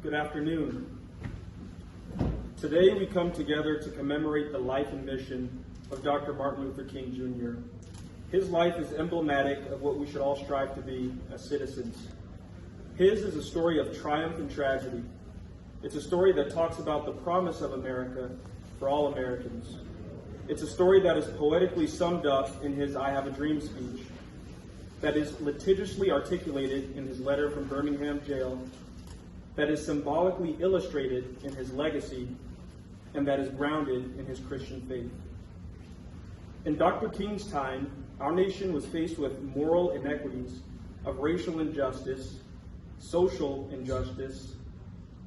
Good afternoon. Today we come together to commemorate the life and mission of Dr. Martin Luther King Jr. His life is emblematic of what we should all strive to be as citizens. His is a story of triumph and tragedy. It's a story that talks about the promise of America for all Americans. It's a story that is poetically summed up in his I Have a Dream speech, that is litigiously articulated in his letter from Birmingham jail, that is symbolically illustrated in his legacy, and that is grounded in his Christian faith. In Dr. King's time, our nation was faced with moral inequities of racial injustice, social injustice,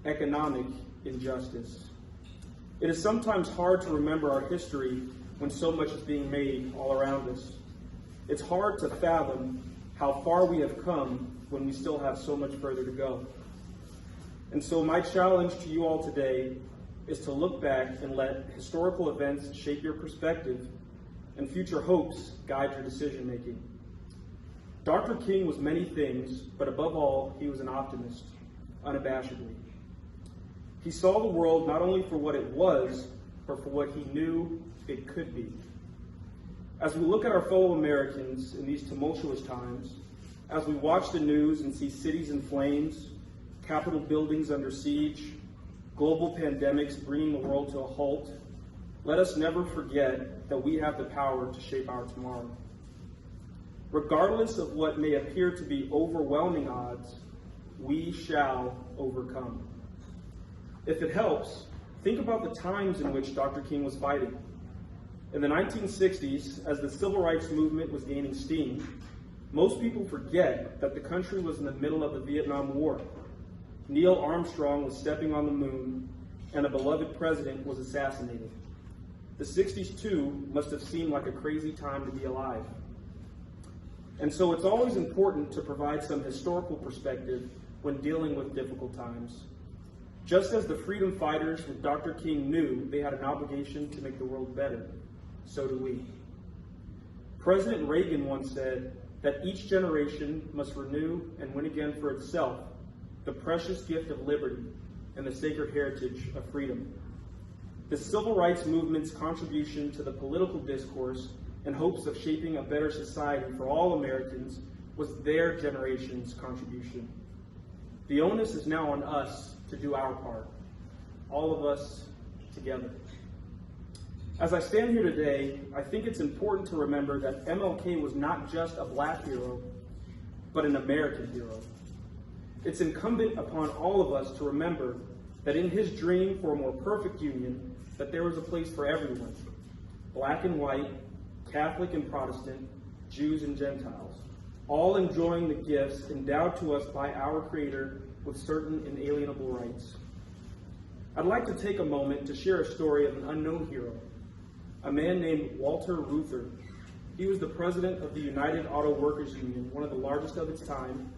economic injustice. It is sometimes hard to remember our history when so much is being made all around us. It's hard to fathom how far we have come when we still have so much further to go. And so my challenge to you all today is to look back and let historical events shape your perspective and future hopes guide your decision making. Dr. King was many things, but above all, he was an optimist, unabashedly. He saw the world not only for what it was, but for what he knew it could be. As we look at our fellow Americans in these tumultuous times, as we watch the news and see cities in flames, Capitol buildings under siege, global pandemics bringing the world to a halt, let us never forget that we have the power to shape our tomorrow. Regardless of what may appear to be overwhelming odds, we shall overcome. If it helps, think about the times in which Dr. King was fighting. In the 1960s, as the civil rights movement was gaining steam, most people forget that the country was in the middle of the Vietnam War. Neil Armstrong was stepping on the moon, and a beloved president was assassinated. The 60s, too, must have seemed like a crazy time to be alive. And so it's always important to provide some historical perspective when dealing with difficult times. Just as the freedom fighters with Dr. King knew they had an obligation to make the world better, so do we. President Reagan once said that each generation must renew and win again for itself the precious gift of liberty and the sacred heritage of freedom. The civil rights movement's contribution to the political discourse in hopes of shaping a better society for all Americans was their generation's contribution. The onus is now on us to do our part, all of us together. As I stand here today, I think it's important to remember that MLK was not just a black hero, but an American hero. It's incumbent upon all of us to remember that in his dream for a more perfect union, that there was a place for everyone, black and white, Catholic and Protestant, Jews and Gentiles, all enjoying the gifts endowed to us by our Creator with certain inalienable rights. I'd like to take a moment to share a story of an unknown hero, a man named Walter Reuther. He was the president of the United Auto Workers Union, one of the largest of its time.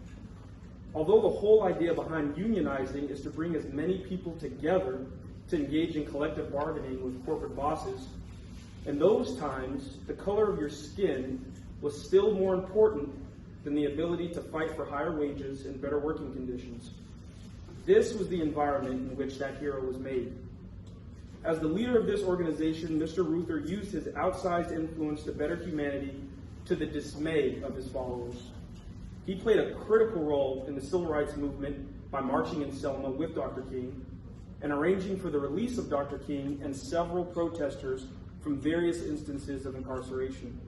Although the whole idea behind unionizing is to bring as many people together to engage in collective bargaining with corporate bosses, in those times, the color of your skin was still more important than the ability to fight for higher wages and better working conditions. This was the environment in which that hero was made. As the leader of this organization, Mr. Reuther used his outsized influence to better humanity to the dismay of his followers. He played a critical role in the civil rights movement by marching in Selma with Dr. King and arranging for the release of Dr. King and several protesters from various instances of incarceration.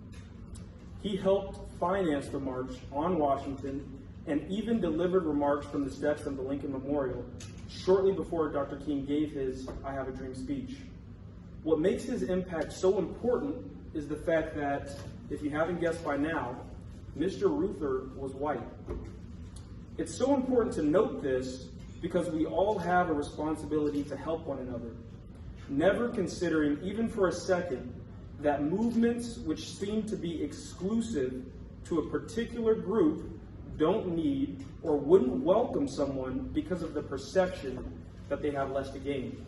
He helped finance the march on Washington and even delivered remarks from the steps of the Lincoln Memorial shortly before Dr. King gave his I Have a Dream speech. What makes his impact so important is the fact that, if you haven't guessed by now, Mr. Reuther was white. It's so important to note this because we all have a responsibility to help one another, never considering even for a second that movements which seem to be exclusive to a particular group don't need or wouldn't welcome someone because of the perception that they have less to gain.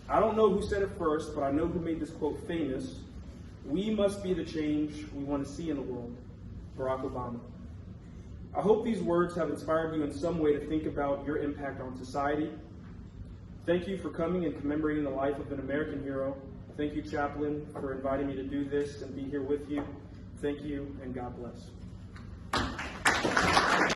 I don't know who said it first, but I know who made this quote famous. We must be the change we want to see in the world. Barack Obama. I hope these words have inspired you in some way to think about your impact on society. Thank you for coming and commemorating the life of an American hero. Thank you, Chaplain, for inviting me to do this and be here with you. Thank you, and God bless.